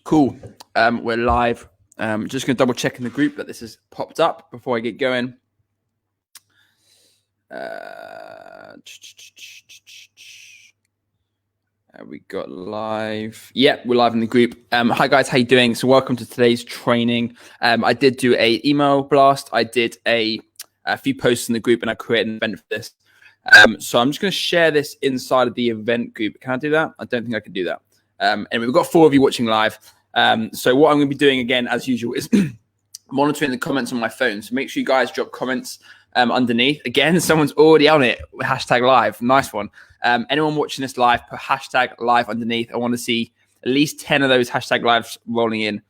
Cool. We're live. Just going to double check in the group that this has popped up before I get going. We got live. Yeah, we're live in the group. Hi guys, how you doing? So welcome to today's training. I did do a email blast. I did a few posts in the group, and I created an event for this. So I'm just going to share this inside of the event group. Can I do that? I don't think I can do that. And we've got 4 of you watching live. So what I'm going to be doing again, as usual, is monitoring the comments on my phone. So make sure you guys drop comments underneath. Again, someone's already on it. Hashtag live. Nice one. Anyone watching this live, put hashtag live underneath. I want to see at least 10 of those hashtag lives rolling in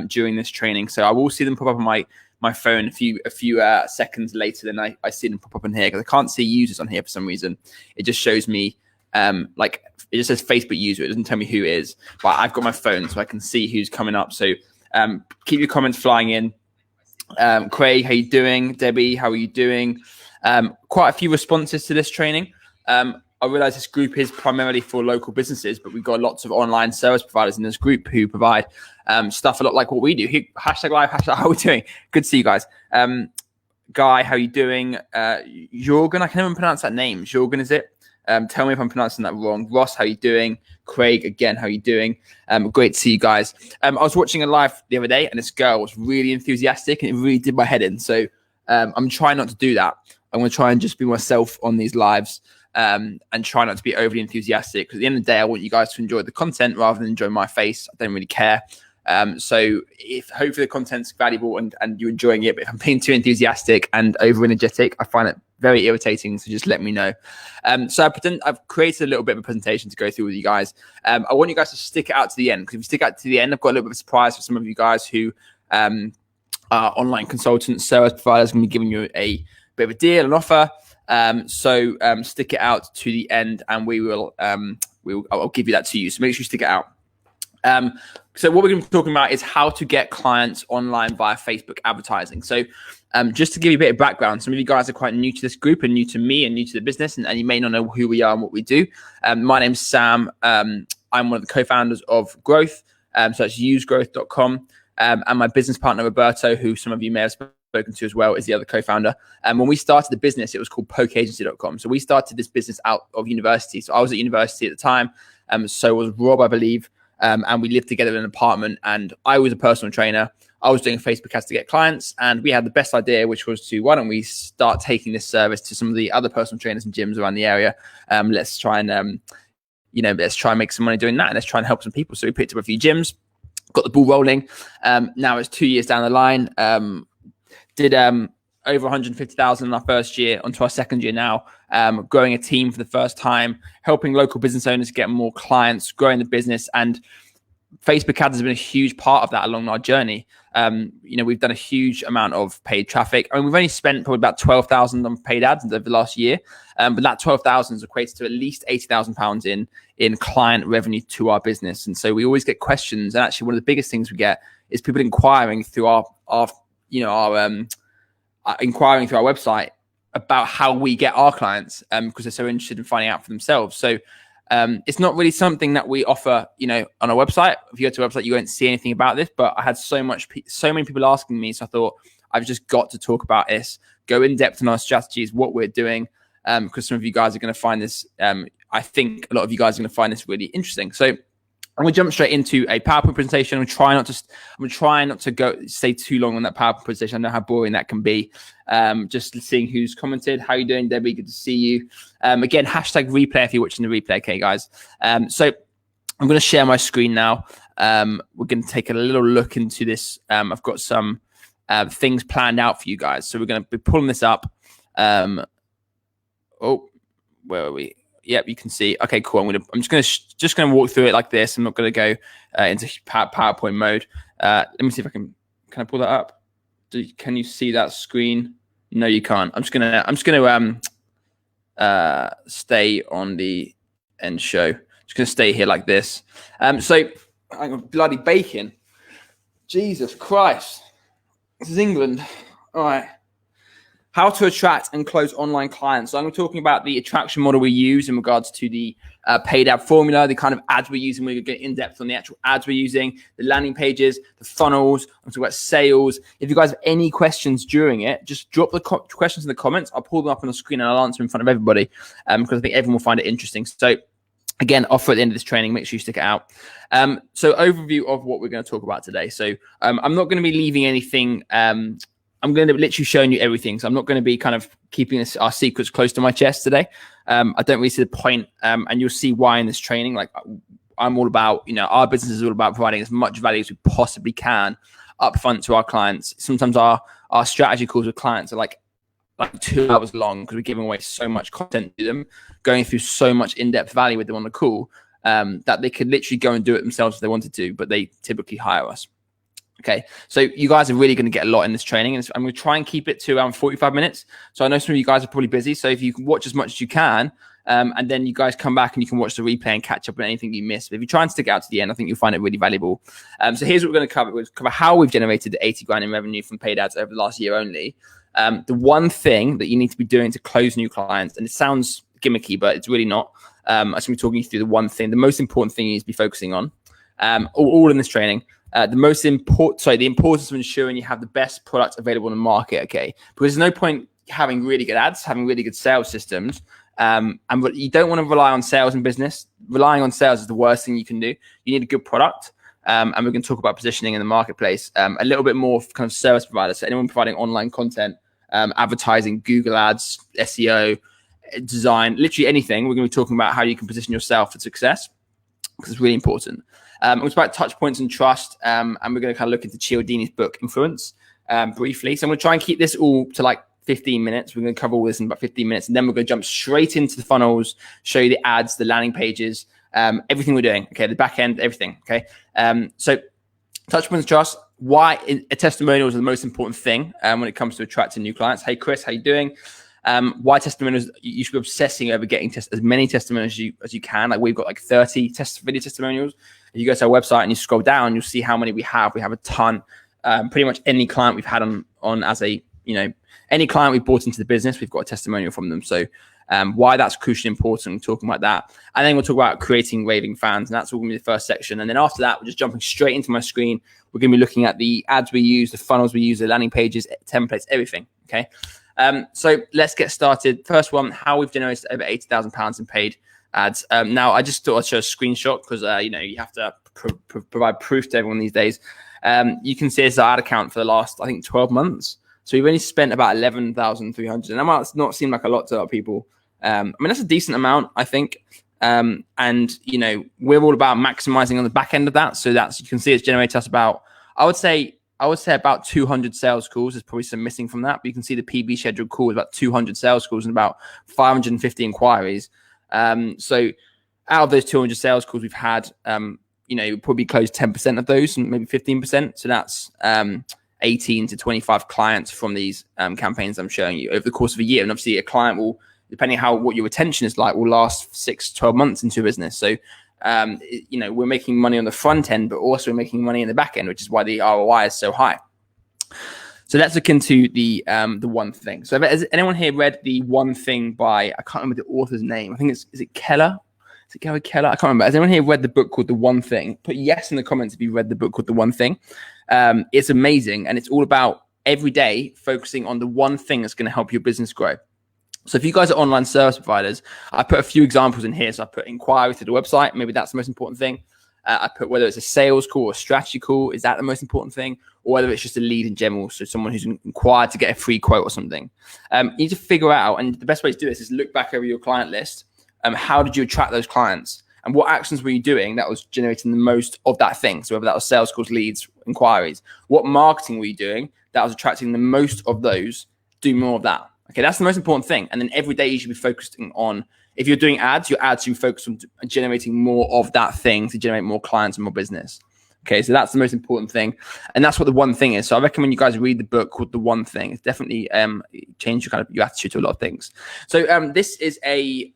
during this training. So I will see them pop up on my phone a few seconds later than I see them pop up in here, because I can't see users on here for some reason. It just shows me it just says Facebook user. It doesn't tell me who it is, but I've got my phone so I can see who's coming up. So keep your comments flying in. Craig, how you doing? Debbie, how are you doing? Quite a few responses to this training. I realize this group is primarily for local businesses, but we've got lots of online service providers in this group who provide stuff a lot like what we do. Hashtag live, hashtag how are we doing? Good to see you guys. Guy, how you doing? Jorgen, I can never pronounce that name. Jorgen, is it? Tell me if I'm pronouncing that wrong. Ross, how you doing? Craig, again, how you doing? Great to see you guys. I was watching a live the other day, and this girl was really enthusiastic, and it really did my head in. So I'm trying not to do that. I'm going to try and just be myself on these lives and try not to be overly enthusiastic, because at the end of the day, I want you guys to enjoy the content rather than enjoy my face. I don't really care. So if hopefully the content's valuable and you're enjoying it, but if I'm being too enthusiastic and over energetic, I find it very irritating. So just let me know. So I've created a little bit of a presentation to go through with you guys. I want you guys to stick it out to the end, because if you stick out to the end, I've got a little bit of a surprise for some of you guys who are online consultants, service providers, going to be giving you a bit of a deal, an offer. So stick it out to the end, and I'll give you that to you. So make sure you stick it out. So what we're going to be talking about is how to get clients online via Facebook advertising. So just to give you a bit of background, some of you guys are quite new to this group and new to me and new to the business, and you may not know who we are and what we do. My name's Sam. I'm one of the co-founders of Growth. So that's usegrowth.com. And my business partner, Roberto, who some of you may have spoken to as well, is the other co-founder. And when we started the business, it was called pokeagency.com. So we started this business out of university. So I was at university at the time. So was Rob, I believe. And we lived together in an apartment, and I was a personal trainer. I was doing Facebook ads to get clients, and we had the best idea, which was why don't we start taking this service to some of the other personal trainers and gyms around the area. Let's try and, let's try and make some money doing that, and let's try and help some people. So we picked up a few gyms, got the ball rolling. Now it's 2 years down the line. Did over 150,000 in our first year, onto our second year now, growing a team for the first time, helping local business owners get more clients, growing the business. And Facebook ads has been a huge part of that along our journey. We've done a huge amount of paid traffic. I mean, we've only spent probably about 12,000 on paid ads over the last year. But that 12,000 is equates to at least £80,000 in client revenue to our business. And so we always get questions. And actually one of the biggest things we get is people inquiring through inquiring through our website about how we get our clients, because they're so interested in finding out for themselves. So it's not really something that we offer, on our website. If you go to our website, you won't see anything about this, but I had so many people asking me. So I thought I've just got to talk about this, go in depth on our strategies, what we're doing, because some of you guys are going to find this, I think a lot of you guys are going to find this really interesting. So I'm going to jump straight into a PowerPoint presentation. I'm going to try not to stay too long on that PowerPoint presentation. I know how boring that can be. Just seeing who's commented. How are you doing, Debbie? Good to see you. Again, hashtag replay if you're watching the replay. Okay, guys. So I'm going to share my screen now. We're going to take a little look into this. I've got some things planned out for you guys. So we're going to be pulling this up. Where are we? Yep, you can see. Okay, cool. I'm just gonna walk through it like this. I'm not gonna go into PowerPoint mode. Let me see if can I pull that up? Can you see that screen? No, you can't. I'm just gonna stay on the end show. Just gonna stay here like this. So hang on, bloody bacon. Jesus Christ. This is England. All right. how to attract and close online clients. So I'm talking about the attraction model we use in regards to the paid ad formula, the kind of ads we're using. We're going to get in depth on the actual ads we're using, the landing pages, the funnels. I'm talking about sales. If you guys have any questions during it, just drop the questions in the comments. I'll pull them up on the screen and I'll answer in front of everybody because I think everyone will find it interesting. So again, offer at the end of this training, make sure you stick it out. So overview of what we're going to talk about today. So I'm not going to be leaving anything. I'm going to be literally showing you everything. So I'm not going to be kind of keeping our secrets close to my chest today. I don't really see the point. And you'll see why in this training. Like I'm all about, our business is all about providing as much value as we possibly can upfront to our clients. Sometimes our strategy calls with clients are like 2 hours long because we're giving away so much content to them, going through so much in-depth value with them on the call that they could literally go and do it themselves if they wanted to, but they typically hire us. Okay, so you guys are really going to get a lot in this training, and I'm going to try and keep it to around 45 minutes. So I know some of you guys are probably busy, so if you can watch as much as you can, and then you guys come back and you can watch the replay and catch up on anything you missed. But if you try and stick out to the end, I think you'll find it really valuable. So here's what we're going to cover. We'll cover how we've generated the 80 grand in revenue from paid ads over the last year only. The one thing that you need to be doing to close new clients, and it sounds gimmicky, but it's really not. I'm just going to be talking you through the one thing, the most important thing you need to be focusing on, all in this training. The importance of ensuring you have the best product available in the market, okay? Because there's no point having really good ads, having really good sales systems, and you don't want to rely on sales in business. Relying on sales is the worst thing you can do. You need a good product, and we're going to talk about positioning in the marketplace, a little bit more kind of service providers. So anyone providing online content, advertising, Google ads, SEO, design, literally anything. We're going to be talking about how you can position yourself for success because it's really important. It's about touch points and trust, and we're going to kind of look into Cialdini's book, Influence, briefly. So I'm going to try and keep this all to like 15 minutes. We're going to cover all this in about 15 minutes, and then we're going to jump straight into the funnels, show you the ads, the landing pages, everything we're doing, okay, the back end, everything, okay? So touch points and trust, why a testimonial is the most important thing when it comes to attracting new clients. Hey, Chris, how you doing? Why testimonials? You should be obsessing over getting as many testimonials as you can. Like we've got like 30 video testimonials. If you go to our website and you scroll down, you'll see how many we have. We have a ton. Pretty much any client we've had on as a, any client we've brought into the business, we've got a testimonial from them. So why that's crucially important, talking about that. And then we'll talk about creating raving fans. And that's all going to be the first section. And then after that, we're just jumping straight into my screen. We're going to be looking at the ads we use, the funnels we use, the landing pages, templates, everything. Okay. So let's get started. First one, how we've generated over £80,000 in paid ads. Now, I just thought I'd show a screenshot because, you have to provide proof to everyone these days. You can see it's our ad account for the last, I think, 12 months. So we've only spent about 11,300. And that might not seem like a lot to a lot of people. I mean, that's a decent amount, I think. And, we're all about maximizing on the back end of that. So you can see it's generated us about, I would say about 200 sales calls. There's probably some missing from that, but you can see the PB scheduled call is about 200 sales calls and about 550 inquiries. So out of those 200 sales calls we've had, probably closed 10% of those and maybe 15%. So that's 18 to 25 clients from these campaigns I'm showing you over the course of a year. And obviously a client will, depending on what your retention is like, will last 6 to 12 months into a business. So we're making money on the front end, but also making money in the back end, which is why the ROI is so high. So let's look into the one thing. So has anyone here read the One Thing by, I can't remember the author's name. I think is it Keller? Is it Gary Keller? I can't remember. Has anyone here read the book called The One Thing? Put yes in the comments if you read the book called The One Thing. It's amazing. And it's all about every day focusing on the one thing that's going to help your business grow. So if you guys are online service providers, I put a few examples in here. So I put inquiry through the website. Maybe that's the most important thing. I put whether it's a sales call or a strategy call. Is that the most important thing? Or whether it's just a lead in general. So someone who's inquired to get a free quote or something. You need to figure out, and the best way to do this is look back over your client list. How did you attract those clients? And what actions were you doing that was generating the most of that thing? So whether that was sales calls, leads, inquiries. What marketing were you doing that was attracting the most of those? Do more of that. Okay, that's the most important thing. And then every day you should be focusing on, if you're doing ads, your ads should be focused on generating more of that thing to generate more clients and more business. Okay, so that's the most important thing. And that's what the one thing is. So I recommend you guys read the book called The One Thing. It's definitely changed your attitude to a lot of things. So this is a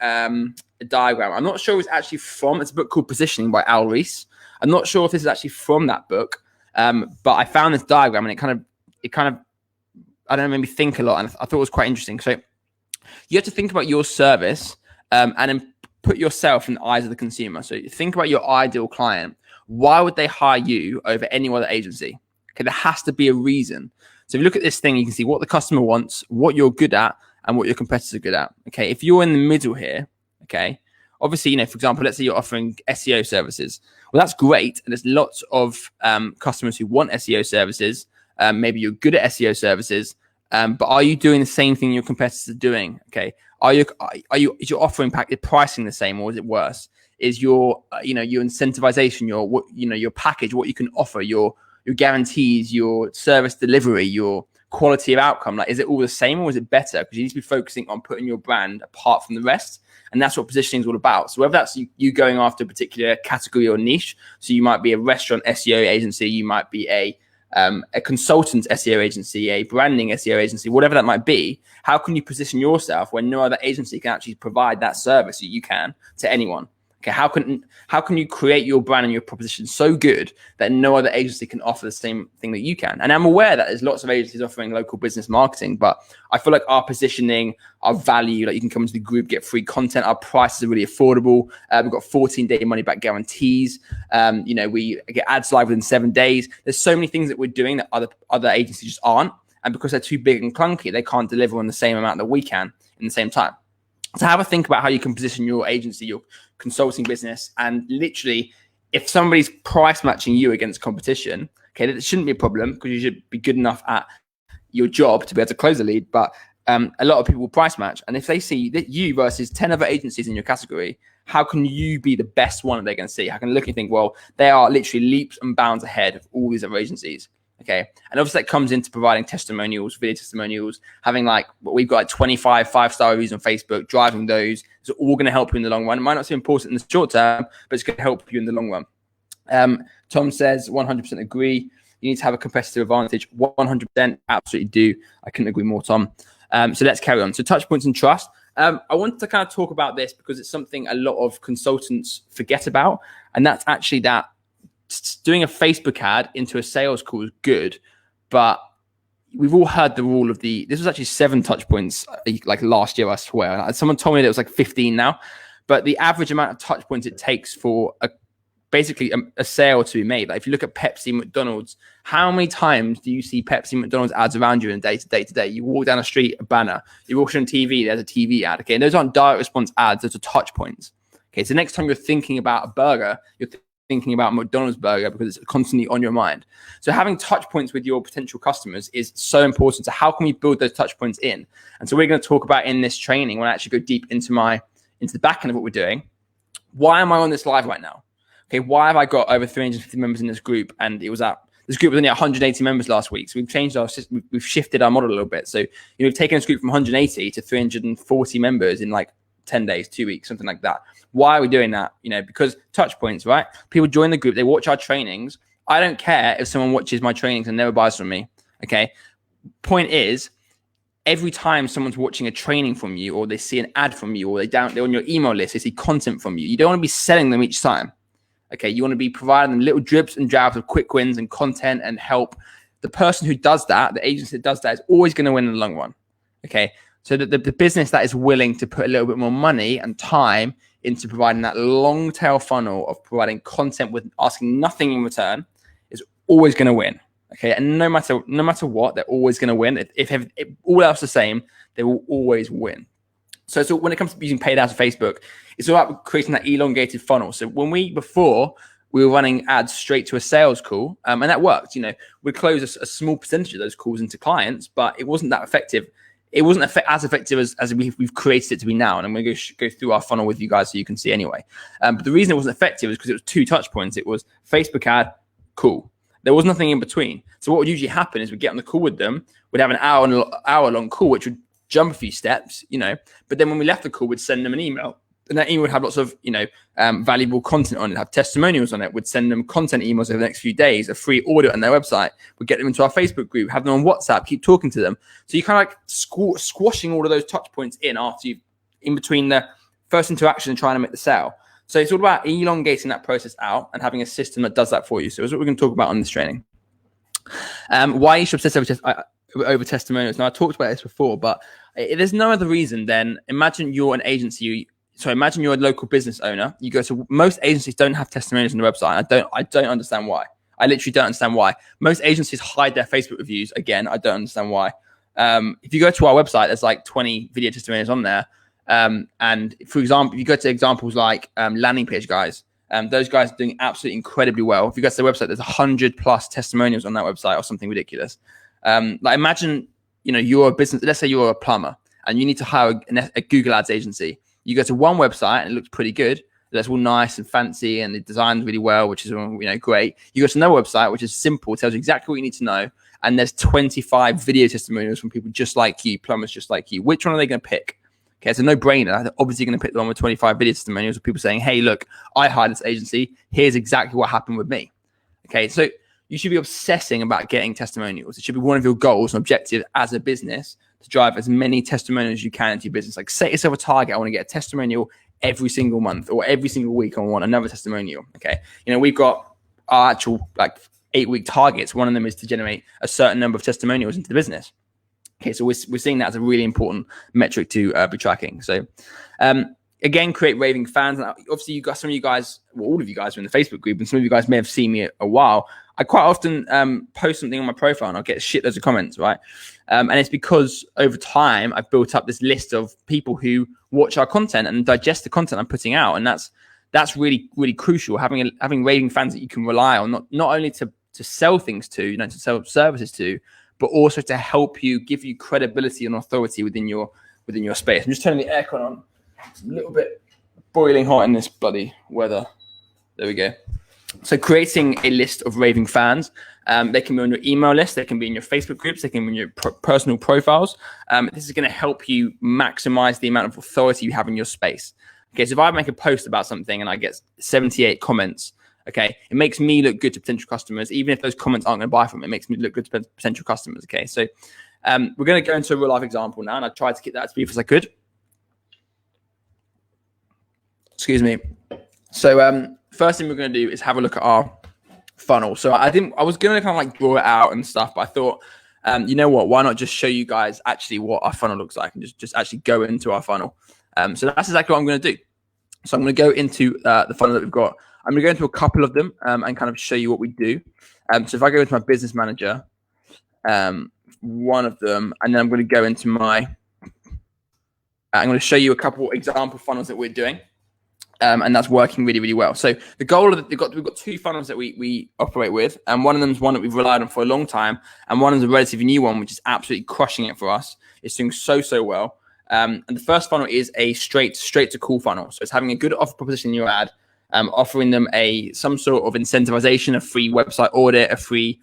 diagram. I'm not sure it's actually from, it's a book called Positioning by Al Ries. I'm not sure if this is actually from that book, but I found this diagram and it kind of I don't know, made me think a lot, and I thought it was quite interesting. So you have to think about your service and then put yourself in the eyes of the consumer. So think about your ideal client. Why would they hire you over any other agency? Okay, there has to be a reason. So if you look at this thing, you can see what the customer wants, what you're good at, and what your competitors are good at. Okay, if you're in the middle here, okay, obviously, you know, for example, let's say you're offering SEO services. Well, that's great. And there's lots of customers who want SEO services. Maybe you're good at SEO services, but are you doing the same thing your competitors are doing? Okay, is your offering pricing the same, or is it worse? Is your your incentivization, your package, what you can offer, your guarantees, your service delivery, your quality of outcome, like, is it all the same, or is it better? Because you need to be focusing on putting your brand apart from the rest. And that's what positioning is all about. So whether that's you going after a particular category or niche, so you might be a restaurant SEO agency, you might be a consultant SEO agency, a branding SEO agency, whatever that might be, how can you position yourself when no other agency can actually provide that service that you can to anyone? Okay, how can you create your brand and your proposition so good that no other agency can offer the same thing that you can? And I'm aware that there's lots of agencies offering local business marketing, but I feel like our positioning, our value, like you can come into the group, get free content, our prices are really affordable. We've got 14-day money-back guarantees. We get ads live within 7 days. There's so many things that we're doing that other agencies just aren't. And because they're too big and clunky, they can't deliver on the same amount that we can in the same time. So have a think about how you can position your agency, your consulting business, and literally, if somebody's price matching you against competition, okay, that shouldn't be a problem because you should be good enough at your job to be able to close a lead. But a lot of people will price match, and if they see that you versus 10 other agencies in your category, how can you be the best one that they're going to see? How can they look and think, well, they are literally leaps and bounds ahead of all these other agencies? Okay. And obviously that comes into providing testimonials, video testimonials, having we've got 25 5-star reviews on Facebook, driving those. It's all going to help you in the long run. It might not seem important in the short term, but it's going to help you in the long run. Tom says 100% agree. You need to have a competitive advantage. 100% absolutely do. I couldn't agree more, Tom. So let's carry on. So touch points and trust. I wanted to kind of talk about this because it's something a lot of consultants forget about. And that's actually that doing a Facebook ad into a sales call is good, but we've all heard the rule of this was actually 7 touch points like last year, I swear. Someone told me that it was like 15 now, but the average amount of touch points it takes for basically a sale to be made. Like if you look at Pepsi, McDonald's, how many times do you see Pepsi, McDonald's ads around you in day to day? You walk down the street, a banner. You walk on TV, there's a TV ad. Okay, and those aren't direct response ads; those are touch points. Okay, so next time you're thinking about a burger, you're thinking about McDonald's burger because it's constantly on your mind. So having touch points with your potential customers is so important. So how can we build those touch points in? And so we're going to talk about in this training when I actually go deep into the back end of what we're doing. Why am I on this live right now? Okay, why have I got over 350 members in this group? And this group was only 180 members last week. So we've changed our system. We've shifted our model a little bit. So we've taken this group from 180 to 340 members in like 10 days, 2 weeks, something like that. Why are we doing that? Because touch points, right? People join the group, they watch our trainings. I don't care if someone watches my trainings and never buys from me. Okay. Point is, every time someone's watching a training from you, or they see an ad from you, or they're on your email list, they see content from you. You don't want to be selling them each time. Okay. You want to be providing them little drips and jabs of quick wins and content and help. The person who does that, the agency that does that, is always going to win in the long run. Okay. So the business that is willing to put a little bit more money and time into providing that long tail funnel of providing content with asking nothing in return is always going to win. Okay. And no matter what, they're always going to win. If all else the same, they will always win. So when it comes to using paid ads on Facebook, it's all about creating that elongated funnel. So before we were running ads straight to a sales call, and that worked. We closed a small percentage of those calls into clients, but it wasn't that effective. It wasn't as effective as we've created it to be now. And I'm going to go through our funnel with you guys so you can see anyway. But the reason it wasn't effective is because it was 2 touch points. It was Facebook ad, cool. There was nothing in between. So what would usually happen is we'd get on the call with them. We'd have an hour long call, which would jump a few steps, But then when we left the call, we'd send them an email. And that email would have lots of, valuable content on it, have testimonials on it. We'd send them content emails over the next few days, a free audit on their website. We'd get them into our Facebook group, have them on WhatsApp, keep talking to them. So you kind of like squashing all of those touch points in between the first interaction and trying to make the sale. So it's all about elongating that process out and having a system that does that for you. So that's what we're going to talk about on this training. Why you should obsess over over testimonials. Now I talked about this before, but there's no other reason than imagine you're an agency. So imagine you're a local business owner. You go to most agencies don't have testimonials on the website. I don't understand why. I literally don't understand why. Most agencies hide their Facebook reviews. Again, I don't understand why. If you go to our website, there's like 20 video testimonials on there. And for example, if you go to examples like landing page guys, those guys are doing absolutely incredibly well. If you go to their website, there's 100+ testimonials on that website or something ridiculous. Like imagine, you're a business, let's say you're a plumber and you need to hire a Google Ads agency. You go to one website and it looks pretty good. That's all nice and fancy and the design's really well, which is great. You go to another website, which is simple, tells you exactly what you need to know. And there's 25 video testimonials from people just like you, plumbers just like you. Which one are they going to pick? Okay, it's a no-brainer. They're obviously going to pick the one with 25 video testimonials of people saying, hey, look, I hired this agency. Here's exactly what happened with me. Okay, so you should be obsessing about getting testimonials. It should be one of your goals and objectives as a business to drive as many testimonials as you can into your business. Like set yourself a target. I want to get a testimonial every single month or every single week. I want another testimonial. Okay. We've got our actual 8-week targets. One of them is to generate a certain number of testimonials into the business. Okay. So we're seeing that as a really important metric to be tracking. So, again, create raving fans. And obviously, you got some of you guys, well, all of you guys are in the Facebook group, and some of you guys may have seen me a while. I quite often post something on my profile and I'll get shitloads of comments, right? And it's because over time, I've built up this list of people who watch our content and digest the content I'm putting out. And that's really, really crucial, having raving fans that you can rely on, not only to sell things to, to sell services to, but also to help you, give you credibility and authority within your space. I'm just turning the aircon on. It's a little bit boiling hot in this bloody weather. There we go. So creating a list of raving fans, they can be on your email list, they can be in your Facebook groups, they can be in your personal profiles. This is going to help you maximize the amount of authority you have in your space. Okay, so if I make a post about something and I get 78 comments, okay, it makes me look good to potential customers. Even if those comments aren't going to buy from it, it makes me look good to potential customers. Okay, so we're going to go into a real life example now, and I tried to keep that as brief as I could. Excuse me. So first thing we're going to do is have a look at our funnel. So I was going to kind of draw it out and stuff, but I thought, you know what, why not just show you guys actually what our funnel looks like and just actually go into our funnel. So that's exactly what I'm going to do. So I'm going to go into the funnel that we've got. I'm going to go into a couple of them and kind of show you what we do. So if I go into my business manager, one of them, and then I'm going to go into I'm going to show you a couple example funnels that we're doing. And that's working really, really well. So the goal of we've got 2 funnels that we operate with, and one of them is one that we've relied on for a long time, and one is a relatively new one, which is absolutely crushing it for us. It's doing so well. And the first funnel is a straight to call funnel. So it's having a good offer proposition in your ad, offering them some sort of incentivization, a free website audit, a free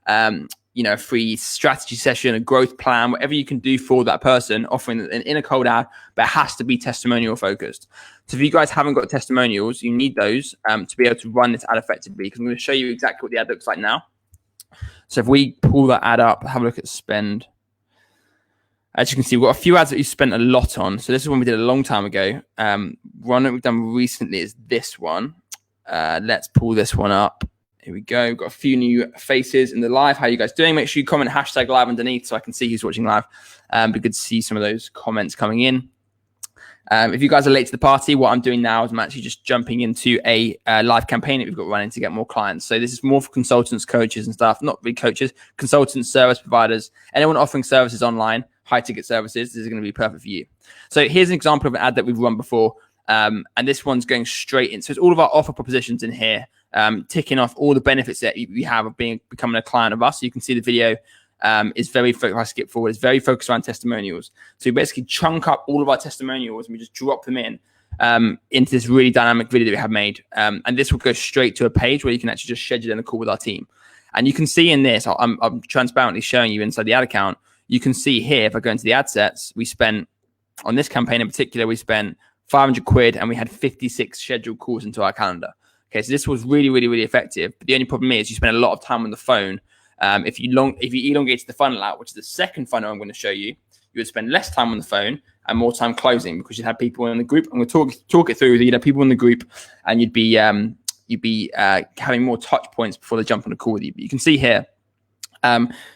a free strategy session, a growth plan, whatever you can do for that person, offering in a cold ad, but it has to be testimonial focused. So if you guys haven't got testimonials, you need those to be able to run this ad effectively, because I'm going to show you exactly what the ad looks like now. So if we pull that ad up, have a look at spend. As you can see, we've got a few ads that you spent a lot on. So this is one we did a long time ago. One that we've done recently is this one. Let's pull this one up. Here we go. We've got a few new faces in the live. How are you guys doing? Make sure you comment #live underneath so I can see who's watching live. Be good to see some of those comments coming in. If you guys are late to the party, what I'm doing now is I'm actually just jumping into a live campaign that we've got running to get more clients. So this is more for consultants, coaches and stuff, not big coaches, consultants, service providers, anyone offering services online, high ticket services. This is going to be perfect for you. So here's an example of an ad that we've run before. And this one's going straight in. So it's all of our offer propositions in here, ticking off all the benefits that we have of becoming a client of us. So you can see the video is very focused. I skip forward. It's very focused around testimonials. So we basically chunk up all of our testimonials and we just drop them in into this really dynamic video that we have made. And this will go straight to a page where you can actually just schedule in a call with our team. And you can see in this, I'm transparently showing you inside the ad account. You can see here, if I go into the ad sets, we spent on this campaign in particular, we spent 500 quid and we had 56 scheduled calls into our calendar. Okay, so this was really, really, really effective. But the only problem is you spend a lot of time on the phone. If you elongated the funnel out, which is the second funnel I'm going to show you, you would spend less time on the phone and more time closing because you'd have people in the group. I'm going to talk it through. You'd have people in the group and you'd be having more touch points before they jump on a call with you. But you can see here,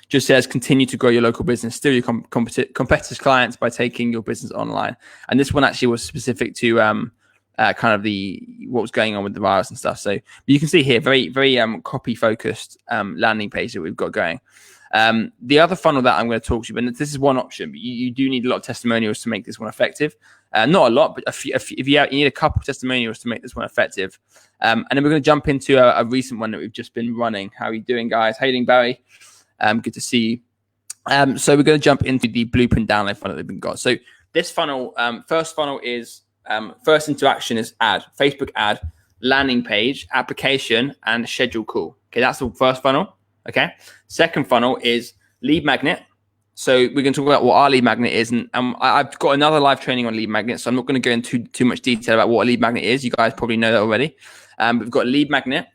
Just says continue to grow your local business, steal your competitors' clients by taking your business online. And this one actually was specific to kind of what was going on with the virus and stuff. So you can see here, very copy focused landing page that we've got going. The other funnel that I'm going to talk to you about, and this is one option, but you do need a lot of testimonials to make this one effective. Not a lot, but if you need a couple of testimonials to make this one effective. And then we're going to jump into a recent one that we've just been running. How are you doing, guys? How are you doing, Barry? Good to see you. So we're going to jump into the blueprint download funnel that we've got. So this funnel, first funnel is first interaction is ad, Facebook ad, landing page, application, and schedule call. Okay, that's the first funnel. Okay. Second funnel is lead magnet. So we're going to talk about what our lead magnet is. And I've got another live training on lead magnet. So I'm not going to go into too much detail about what a lead magnet is. You guys probably know that already. We've got lead magnet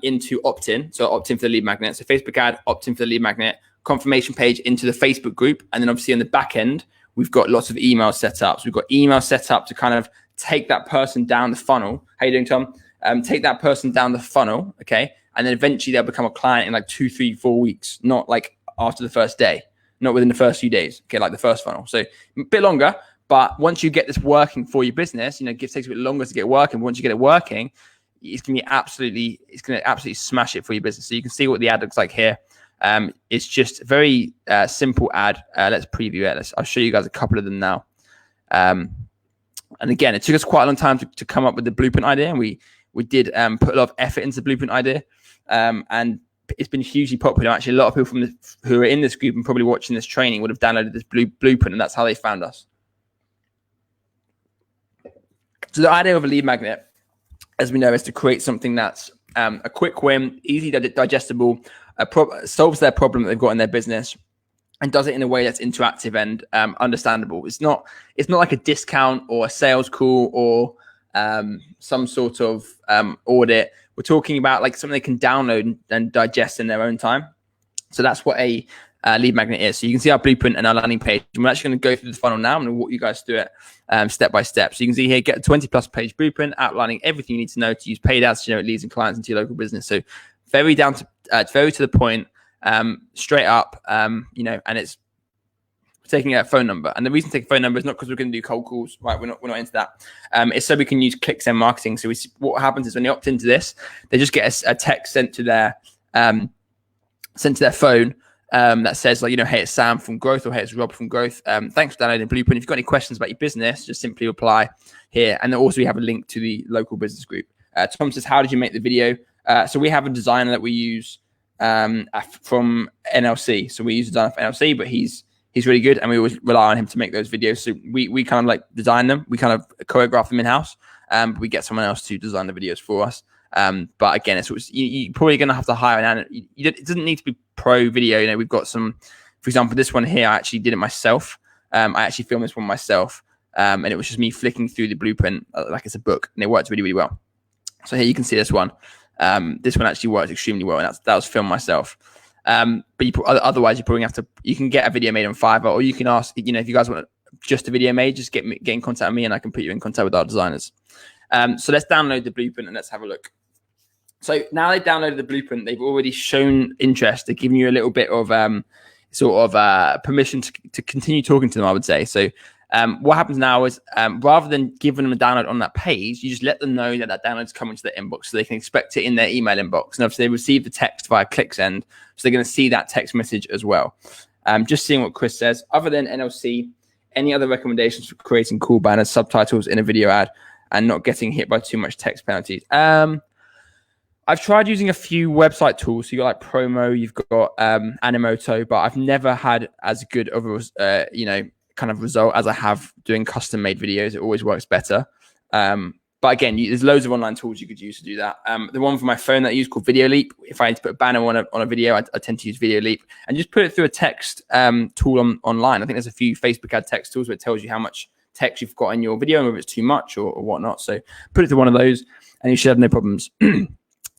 into opt-in. So opt-in for the lead magnet. So Facebook ad, opt-in for the lead magnet, confirmation page into the Facebook group. And then obviously on the back end, we've got lots of email setups. We've got email set up to kind of take that person down the funnel. How you doing, Tom? Take that person down the funnel. Okay. And then eventually they'll become a client in like 2, 3, 4 weeks, not like after the first day, not within the first few days. Okay, like the first funnel. So a bit longer, but once you get this working for your business, it takes a bit longer to get working. But once you get it working, it's going to absolutely smash it for your business. So you can see what the ad looks like here. It's just a very simple ad. Let's preview it. I'll show you guys a couple of them now. And again, it took us quite a long time to come up with the blueprint idea, and we did put a lot of effort into the blueprint idea. And it's been hugely popular. Actually, a lot of people who are in this group and probably watching this training would have downloaded this blueprint, and that's how they found us. So the idea of a lead magnet, as we know, is to create something that's a quick win, easy digestible, solves their problem that they've got in their business, and does it in a way that's interactive and understandable. It's not like a discount or a sales call or some sort of audit. We're talking about like something they can download and digest in their own time. So that's what a lead magnet is. So you can see our blueprint and our landing page. And we're actually going to go through the funnel now. I'm going to walk you guys through it step by step. So you can see here, get a 20+ page blueprint outlining everything you need to know to use paid ads to generate leads and clients into your local business. So very to the point, straight up, and it's taking a phone number. And the reason to take a phone number is not because we're going to do cold calls, right? We're not into that. It's so we can use clicks and marketing. So what happens is when they opt into this, they just get a text sent to their phone that says like, hey, it's Sam from Growth, or hey, it's Rob from Growth. Thanks for downloading Blueprint. If you've got any questions about your business, just simply reply here. And then also we have a link to the local business group. Tom says, how did you make the video? So we have a designer that we use from NLC. So we use a designer for NLC, but he's really good, and we always rely on him to make those videos. So we kind of like design them. We kind of choreograph them in-house, but we get someone else to design the videos for us. But again, you're probably going to have to hire an it doesn't need to be pro video. We've got some, for example, this one here, I actually did it myself. I actually filmed this one myself, and it was just me flicking through the blueprint like it's a book, and it worked really, really well. So here you can see this one. This one actually worked extremely well, and that was filmed myself. But otherwise, you probably you can get a video made on Fiverr, or you can ask, if you guys want just a video made, just get in contact with me and I can put you in contact with our designers. So let's download the blueprint and let's have a look. So now they've downloaded the blueprint, they've already shown interest. They're giving you a little bit of permission to continue talking to them, I would say. So what happens now is rather than giving them a download on that page, you just let them know that download's coming to their inbox, so they can expect it in their email inbox. And obviously they receive the text via ClickSend, so they're going to see that text message as well. Just seeing what Chris says. Other than NLC, any other recommendations for creating cool banners, subtitles in a video ad, and not getting hit by too much text penalties? I've tried using a few website tools. So you got like Promo, you've got Animoto, but I've never had as good of a kind of result as I have doing custom made videos. It always works better. But again, there's loads of online tools you could use to do that. The one for my phone that I use called Video Leap. If I need to put a banner on a video, I tend to use Video Leap and just put it through a text tool online. I think there's a few Facebook ad text tools where it tells you how much text you've got in your video and whether it's too much or whatnot. So put it through one of those and you should have no problems.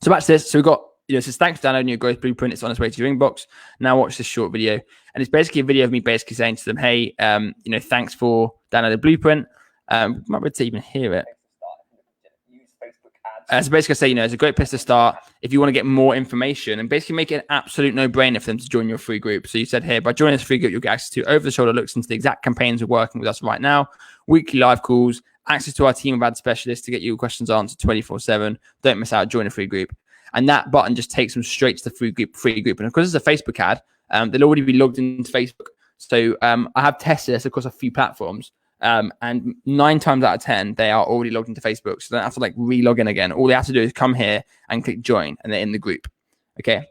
So back to this. So we've got, it says, thanks for downloading your growth blueprint. It's on its way to your inbox. Now watch this short video. And it's basically a video of me basically saying to them, hey, thanks for downloading the blueprint. Might be able to even hear it. So basically, I say, it's a great place to start if you want to get more information and basically make it an absolute no-brainer for them to join your free group. So you said here, by joining this free group, you'll get access to over-the-shoulder looks into the exact campaigns we're working with us right now, weekly live calls, access to our team of ad specialists to get your questions answered 24/7. Don't miss out. Join a free group. And that button just takes them straight to the free group. And because it's a Facebook ad, they'll already be logged into Facebook. So I have tested this across a few platforms. And 9 times out of 10, they are already logged into Facebook. So they don't have to like re-log in again. All they have to do is come here and click join and they're in the group. Okay.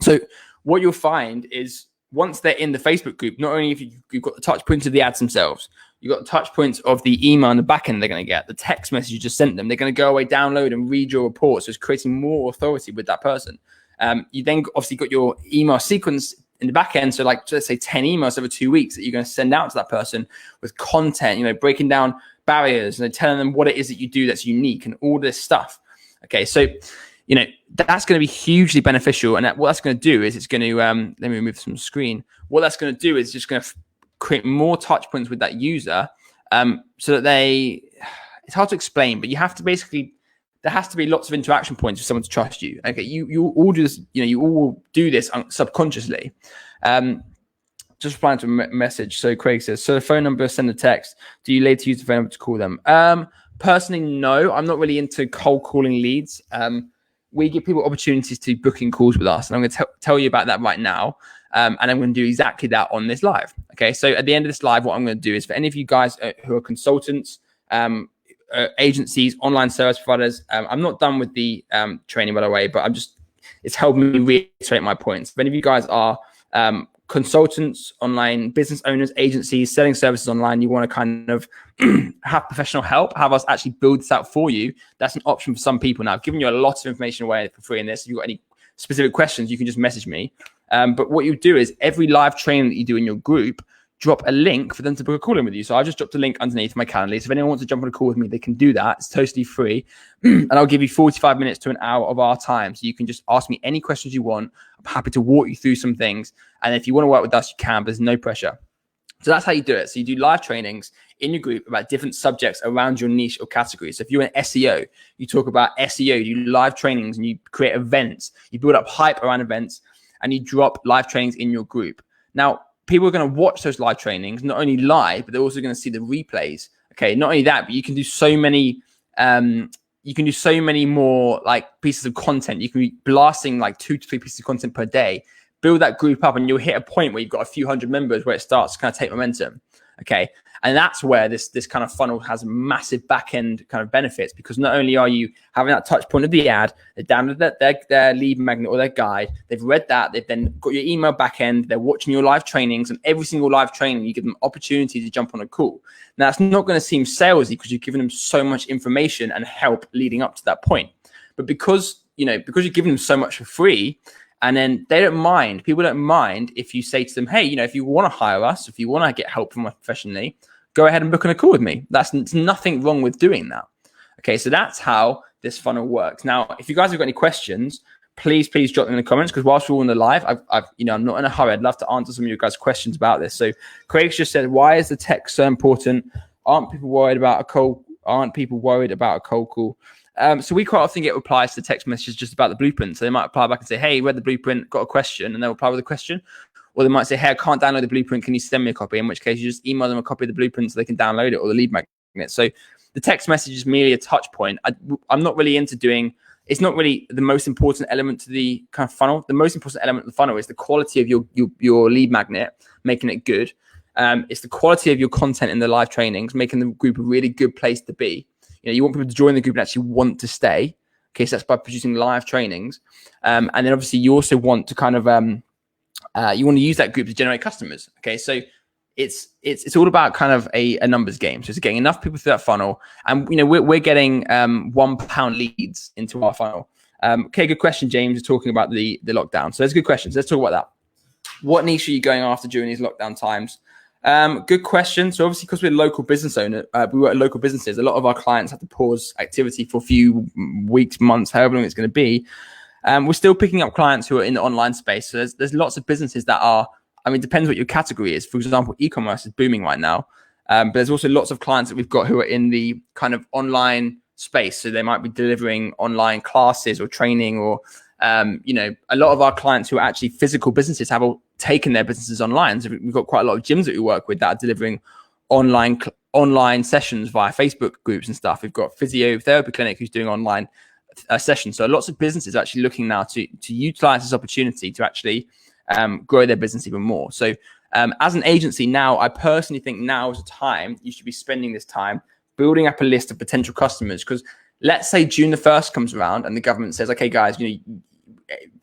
So what you'll find is once they're in the Facebook group, not only if you've got the touch points of the ads themselves, you've got the touch points of the email on the back end they're going to get, the text message you just sent them, they're going to go away, download and read your report. So it's creating more authority with that person. You then obviously got your email sequence in the back end. So like, let's say 10 emails over 2 weeks that you're going to send out to that person with content, breaking down barriers and telling them what it is that you do that's unique and all this stuff. Okay. So, that's going to be hugely beneficial. And what that's going to do is it's going to, let me remove some screen. What that's going to do is just going to create more touch points with that user. So that it's hard to explain, but you have to basically, there has to be lots of interaction points for someone to trust you. Okay, you all do this. You all do this subconsciously. Just replying to a message. So Craig says, so the phone number, send a text. Do you later use the phone number to call them? Personally, no. I'm not really into cold calling leads. We give people opportunities to book in calls with us, and I'm going to tell you about that right now. And I'm going to do exactly that on this live. Okay, so at the end of this live, what I'm going to do is for any of you guys who are consultants, agencies, online service providers. I'm not done with the training, by the way, but it's helped me reiterate my points. If any of you guys are consultants, online business owners, agencies, selling services online, you want to kind of have professional help, have us actually build this out for you, that's an option for some people now. I've given you a lot of information away for free in this. If you've got any specific questions, you can just message me. But what you do is every live training that you do in your group, drop a link for them to book a call in with you. So I just dropped a link underneath my calendar. So if anyone wants to jump on a call with me, they can do that. It's totally free. And I'll give you 45 minutes to an hour of our time. So you can just ask me any questions you want. I'm happy to walk you through some things. And if you want to work with us, you can, but there's no pressure. So that's how you do it. So you do live trainings in your group about different subjects around your niche or category. So if you're an SEO, you talk about SEO, you do live trainings and you create events. You build up hype around events and you drop live trainings in your group. Now, people are going to watch those live trainings, not only live, but they're also going to see the replays. Okay, not only that, but you can do so many more like pieces of content. You can be blasting like 2 to 3 pieces of content per day. Build that group up, and you'll hit a point where you've got a few hundred members where it starts to kind of take momentum. Okay, and that's where this kind of funnel has massive back end kind of benefits, because not only are you having that touch point of the ad, they downloaded their lead magnet or their guide, they've read that, they've then got your email back end, they're watching your live trainings, and every single live training you give them opportunity to jump on a call. Now it's not going to seem salesy because you've given them so much information and help leading up to that point, but because you're giving them so much for free. And then people don't mind if you say to them, hey, if you want to hire us, if you want to get help from us professionally, go ahead and book on a call with me. There's nothing wrong with doing that. Okay, so that's how this funnel works. Now, if you guys have got any questions, please drop them in the comments, because whilst we're all in the live, I'm not in a hurry. I'd love to answer some of your guys' questions about this. So Craig's just said, why is the text so important? Aren't people worried about a cold call? So we quite often get replies to text messages just about the blueprint. So they might reply back and say, hey, read the blueprint, got a question, and they'll reply with a question. Or they might say, hey, I can't download the blueprint, can you send me a copy? In which case you just email them a copy of the blueprint so they can download it, or the lead magnet. So the text message is merely a touch point. I'm not really into it's not really the most important element to the kind of funnel. The most important element of the funnel is the quality of your lead magnet, making it good. It's the quality of your content in the live trainings, making the group a really good place to be. You want people to join the group and actually want to stay. Okay, so that's by producing live trainings. And then obviously you also want to kind of, you want to use that group to generate customers. Okay, so it's all about kind of a numbers game. So it's getting enough people through that funnel. And, we're getting £1 leads into our funnel. Okay, good question, James, is talking about the lockdown. So that's good questions. Let's talk about that. What niche are you going after during these lockdown times? Good question. So obviously, because we're local business owner, we work at local businesses. A lot of our clients have to pause activity for a few weeks, months, however long it's going to be. We're still picking up clients who are in the online space. So there's lots of businesses that are, depends what your category is. For example, e-commerce is booming right now. But there's also lots of clients that we've got who are in the kind of online space. So they might be delivering online classes or training, or you know, a lot of our clients who are actually physical businesses have all taken their businesses online. So we've got quite a lot of gyms that we work with that are delivering online sessions via Facebook groups and stuff. We've got physiotherapy clinic who's doing online sessions. So lots of businesses are actually looking now to utilize this opportunity to actually grow their business even more. So as an agency now, I personally think now is the time you should be spending this time building up a list of potential customers. Because let's say June the 1st comes around and the government says, okay, guys, you know,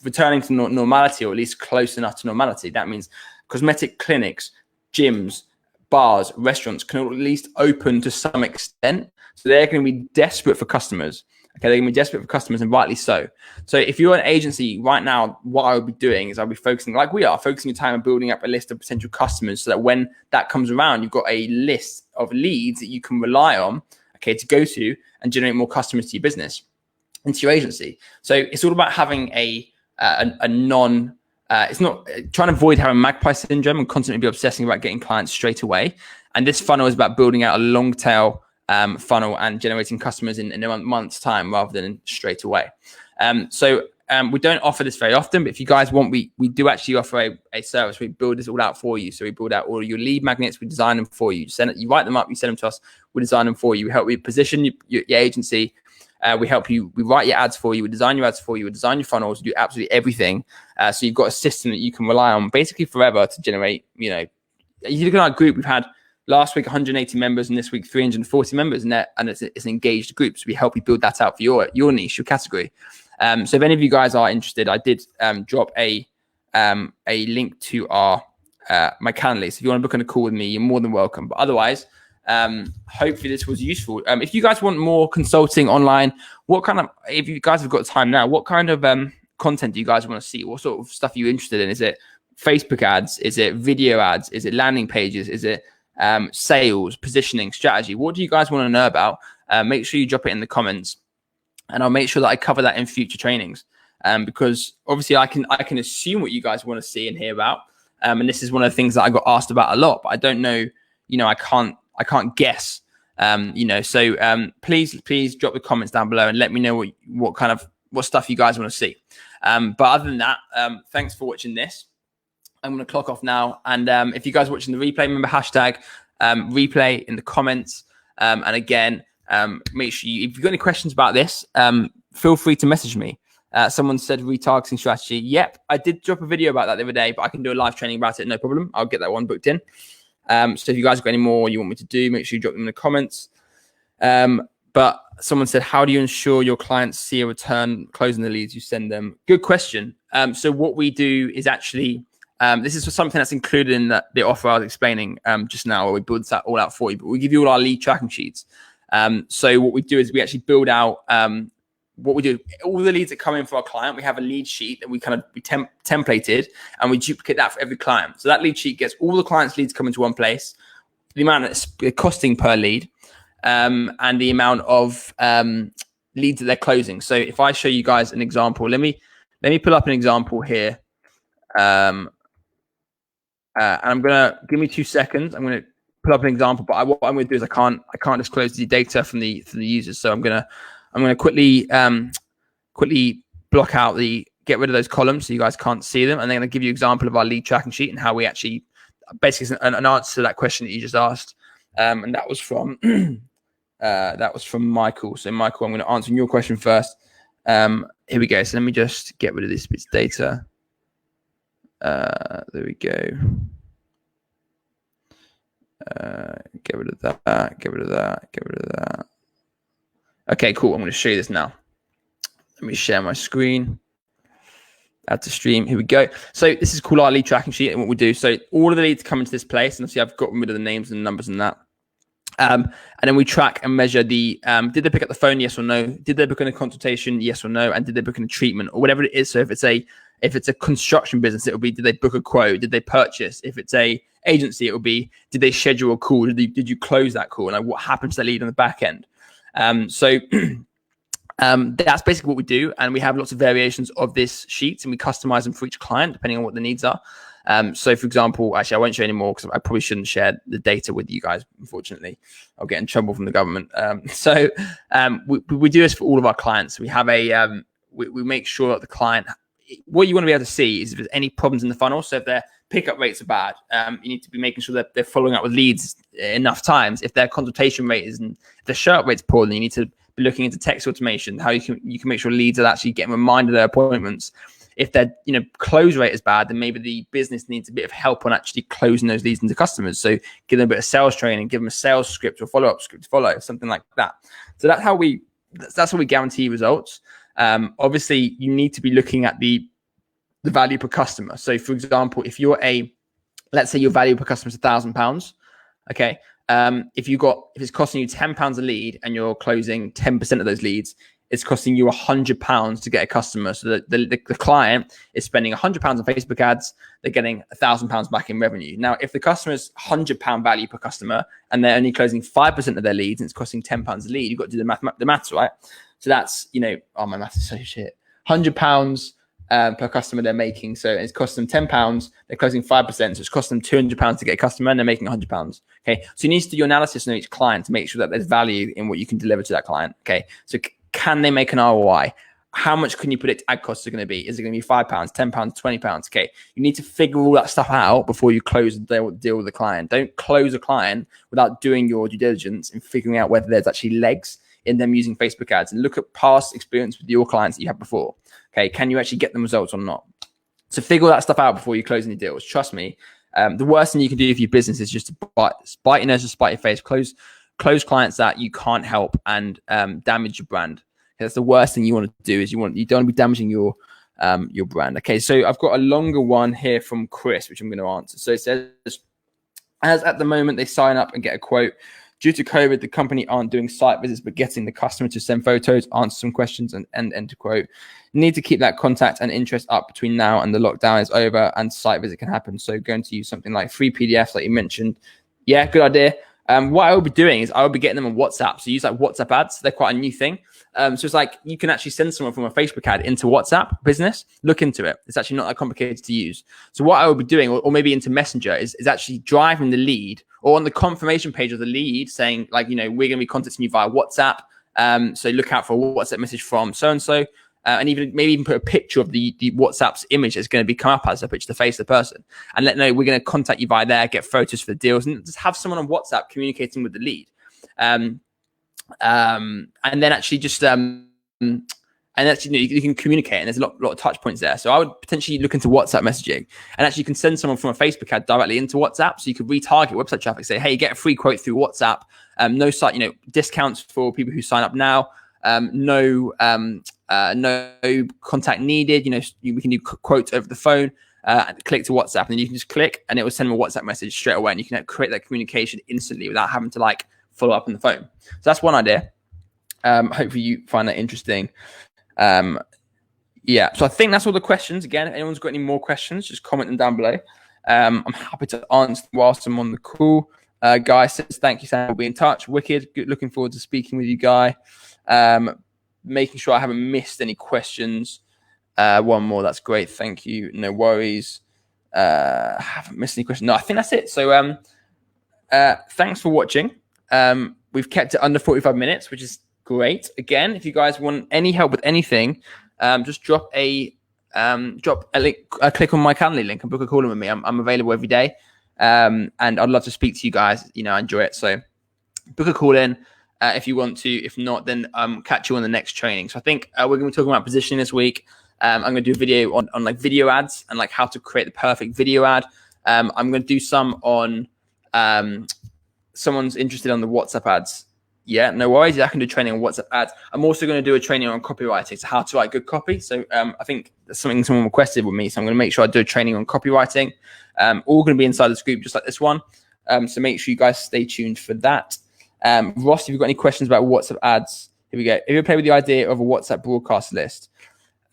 returning to normality, or at least close enough to normality. That means cosmetic clinics, gyms, bars, restaurants can at least open to some extent. So they're going to be desperate for customers. Okay, they're going to be desperate for customers, and rightly so. So if you're an agency right now, what I would be doing is I'll be focusing, like we are, focusing your time on building up a list of potential customers, so that when that comes around, you've got a list of leads that you can rely on, okay, to go to and generate more customers to your business, into your agency. So it's all about having it's not trying to avoid having magpie syndrome and constantly be obsessing about getting clients straight away. And this funnel is about building out a long tail funnel and generating customers in a month's time rather than straight away. We don't offer this very often, but if you guys want, we do actually offer a service. We build this all out for you. So we build out all your lead magnets. We design them for you. You write them up, you send them to us. We design them for you. We help you position your agency. We help you. We write your ads for you. We design your ads for you. We design your funnels. We do absolutely everything. So you've got a system that you can rely on basically forever to generate. You know, you look at our group. We've had last week 180 members, and this week 340 members, and it's an engaged group. So we help you build that out for your niche, your category. So if any of you guys are interested, I did drop a link to our my Calendly. So if you want to book on a call with me, you're more than welcome. But otherwise, hopefully this was useful. If you guys want more consulting online, if you guys have got time now, what kind of content do you guys want to see? What sort of stuff are you interested in? Is it Facebook ads? Is it video ads? Is it landing pages? Is it sales, positioning, strategy? What do you guys want to know about? Make sure you drop it in the comments, and I'll make sure that I cover that in future trainings. Because obviously I can assume what you guys want to see and hear about. And this is one of the things that I got asked about a lot, but I don't know, you know, I can't guess, you know, so please drop the comments down below and let me know what stuff you guys want to see. But other than that, thanks for watching this. I'm going to clock off now. And if you guys are watching the replay, remember hashtag replay in the comments. And again, make sure if you've got any questions about this, feel free to message me. Someone said retargeting strategy. Yep, I did drop a video about that the other day, but I can do a live training about it. No problem. I'll get that one booked in. So if you guys have got any more you want me to do, make sure you drop them in the comments. But someone said, how do you ensure your clients see a return closing the leads you send them? Good question. So what we do is actually, this is something that's included in the offer I was explaining just now, where we build that all out for you. But we give you all our lead tracking sheets. So what we do is we actually build out what we do, all the leads that come in for our client, we have a lead sheet that we templated, and we duplicate that for every client. So that lead sheet gets all the clients' leads coming to one place, the amount it's costing per lead, and the amount of leads that they're closing. So if I show you guys an example, let me pull up an example here. And I'm gonna give me 2 seconds. I'm gonna pull up an example, but what I'm gonna do is I can't disclose the data from the users. So I'm gonna quickly block out get rid of those columns so you guys can't see them, and then I'm gonna give you an example of our lead tracking sheet and how we actually basically an answer to that question that you just asked. And that was from Michael. So Michael, I'm gonna answer your question first. Here we go. So let me just get rid of this bit's data. There we go. Get rid of that. Get rid of that. Get rid of that. Okay, cool. I'm going to show you this now. Let me share my screen. Add to stream. Here we go. So this is called our lead tracking sheet, and what we do. So all of the leads come into this place, and obviously I've got rid of the names and numbers and that. And then we track and measure did they pick up the phone? Yes or no? Did they book in a consultation? Yes or no? And did they book in a treatment or whatever it is? So if it's a construction business, it will be, did they book a quote? Did they purchase? If it's a agency, it will be, did they schedule a call? Did you close that call? And what happened to that lead on the back end? So that's basically what we do. And we have lots of variations of this sheet, and we customize them for each client, depending on what the needs are. So for example, actually, I won't show any more because I probably shouldn't share the data with you guys. Unfortunately, I'll get in trouble from the government. We do this for all of our clients. We have we make sure that the client, what you want to be able to see is if there's any problems in the funnel. So if their pickup rates are bad, you need to be making sure that they're following up with leads enough times. If their consultation rate isn't, if their show up rate's poor, then you need to be looking into text automation, how you can make sure leads are actually getting reminded of their appointments. If their close rate is bad, then maybe the business needs a bit of help on actually closing those leads into customers. So give them a bit of sales training, give them a sales script or follow-up script to follow, something like that. So that's how we guarantee results. Obviously, you need to be looking at the value per customer. So, for example, if let's say your value per customer is £1,000, okay. If it's costing you £10 a lead and you're closing 10% of those leads, it's costing you £100 to get a customer. So that the client is spending £100 on Facebook ads, they're getting £1,000 back in revenue. Now, if the customer is £100 value per customer and they're only closing 5% of their leads and it's costing £10 a lead, you've got to do the maths, right? So that's, oh, my math is so shit. £100 per customer they're making. So it's costing them £10. They're closing 5%. So it's costing them £200 to get a customer and they're making £100. Okay. So you need to do your analysis on each client to make sure that there's value in what you can deliver to that client. Okay. So can they make an ROI? How much can you predict ad costs are going to be? Is it going to be £5, £10, £20? Okay. You need to figure all that stuff out before you close the deal with the client. Don't close a client without doing your due diligence and figuring out whether there's actually legs in them using Facebook ads, and look at past experience with your clients that you had before. Okay, can you actually get them results or not? So figure all that stuff out before you close any deals. Trust me, the worst thing you can do for your business is just to bite your nose and spite your face. Close clients that you can't help and damage your brand. Okay, that's the worst thing you want to do. Is you don't want to be damaging your brand. Okay, so I've got a longer one here from Chris, which I'm going to answer. So it says, as at the moment they sign up and get a quote. Due to COVID, the company aren't doing site visits, but getting the customer to send photos, answer some questions, and end to quote. Need to keep that contact and interest up between now and the lockdown is over and site visit can happen. So going to use something like free PDFs, like you mentioned. Yeah, good idea. What I will be doing is I will be getting them on WhatsApp. So use like WhatsApp ads. They're quite a new thing. So it's like you can actually send someone from a Facebook ad into WhatsApp business. Look into it. It's actually not that complicated to use. So what I will be doing, or maybe into Messenger, is actually driving the lead or on the confirmation page of the lead saying like, we're going to be contacting you via WhatsApp. So look out for a WhatsApp message from so-and-so. And maybe even put a picture of the WhatsApp's image that's going to be come up as a picture, the face of the person, and let know we're going to contact you via there, get photos for the deals, and just have someone on WhatsApp communicating with the lead. And then actually just and actually you can communicate, and there's a lot of touch points there. So I would potentially look into WhatsApp messaging, and actually you can send someone from a Facebook ad directly into WhatsApp. So you could retarget website traffic, say, hey, get a free quote through WhatsApp. No site, discounts for people who sign up now. No contact needed. We can do quotes over the phone. Click to WhatsApp, and then you can just click, and it will send them a WhatsApp message straight away, and you can create that communication instantly without having to follow up on the phone. So that's one idea. Hopefully you find that interesting. Yeah, so I think that's all the questions. Again, if anyone's got any more questions, just comment them down below. I'm happy to answer whilst I'm on the call. Guy says, thank you, Sam, for being in touch. Wicked. Good, looking forward to speaking with you, Guy. Making sure I haven't missed any questions. One more. That's great. Thank you. No worries. Haven't missed any questions. No, I think that's it. So thanks for watching. We've kept it under 45 minutes, which is great. Again, if you guys want any help with anything, just drop a link, click on my Calendly link and book a call in with me. I'm available every day. And I'd love to speak to you guys. I enjoy it. So book a call in if you want to. If not, then catch you on the next training. So I think we're going to be talking about positioning this week. I'm going to do a video on like video ads and like how to create the perfect video ad. I'm going to do some on someone's interested on the WhatsApp ads. Yeah, no worries. I can do training on WhatsApp ads. I'm also going to do a training on copywriting, so how to write good copy. So I think that's something someone requested with me. So I'm going to make sure I do a training on copywriting. All going to be inside this group, just like this one. So make sure you guys stay tuned for that. Ross, if you've got any questions about WhatsApp ads, here we go. Have you ever played with the idea of a WhatsApp broadcast list?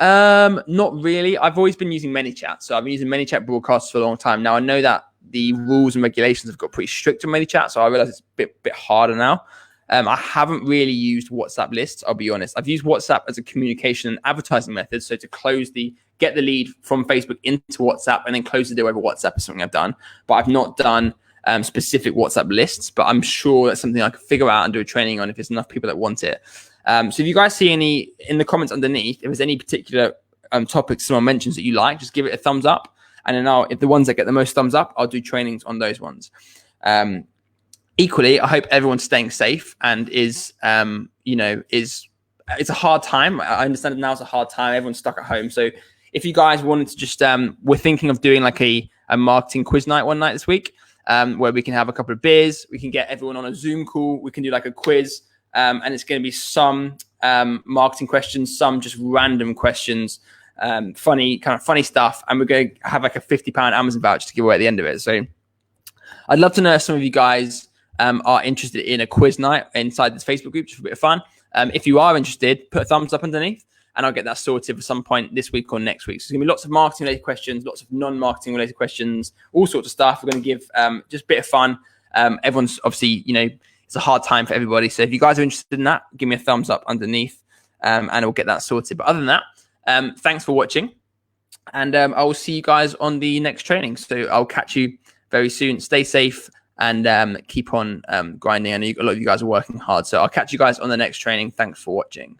Not really. I've always been using ManyChat. So I've been using ManyChat broadcasts for a long time. Now I know that the rules and regulations have got pretty strict on ManyChat. So I realize it's a bit harder now. I haven't really used WhatsApp lists. I'll be honest. I've used WhatsApp as a communication and advertising method. So to get the lead from Facebook into WhatsApp and then close the deal over WhatsApp is something I've done, but I've not done specific WhatsApp lists, but I'm sure that's something I could figure out and do a training on if there's enough people that want it. So if you guys see any in the comments underneath, if there's any particular topics someone mentions that you like, just give it a thumbs up. And then if the ones that get the most thumbs up, I'll do trainings on those ones. Equally, I hope everyone's staying safe and it's a hard time. I understand now it's a hard time. Everyone's stuck at home. So if you guys wanted to just, we're thinking of doing like a marketing quiz night one night this week, where we can have a couple of beers. We can get everyone on a Zoom call. We can do like a quiz. And it's going to be some marketing questions, some just random questions, funny stuff. And we're going to have like a £50 Amazon voucher to give away at the end of it. So I'd love to know if some of you guys are interested in a quiz night inside this Facebook group, just for a bit of fun. If you are interested, put a thumbs up underneath and I'll get that sorted for some point this week or next week. So there's going to be lots of marketing related questions, lots of non-marketing related questions, all sorts of stuff. We're going to give just a bit of fun. Everyone's obviously, it's a hard time for everybody. So if you guys are interested in that, give me a thumbs up underneath and we'll get that sorted. But other than that, thanks for watching. And I will see you guys on the next training. So I'll catch you very soon. Stay safe and keep on grinding. I know a lot of you guys are working hard. So I'll catch you guys on the next training. Thanks for watching.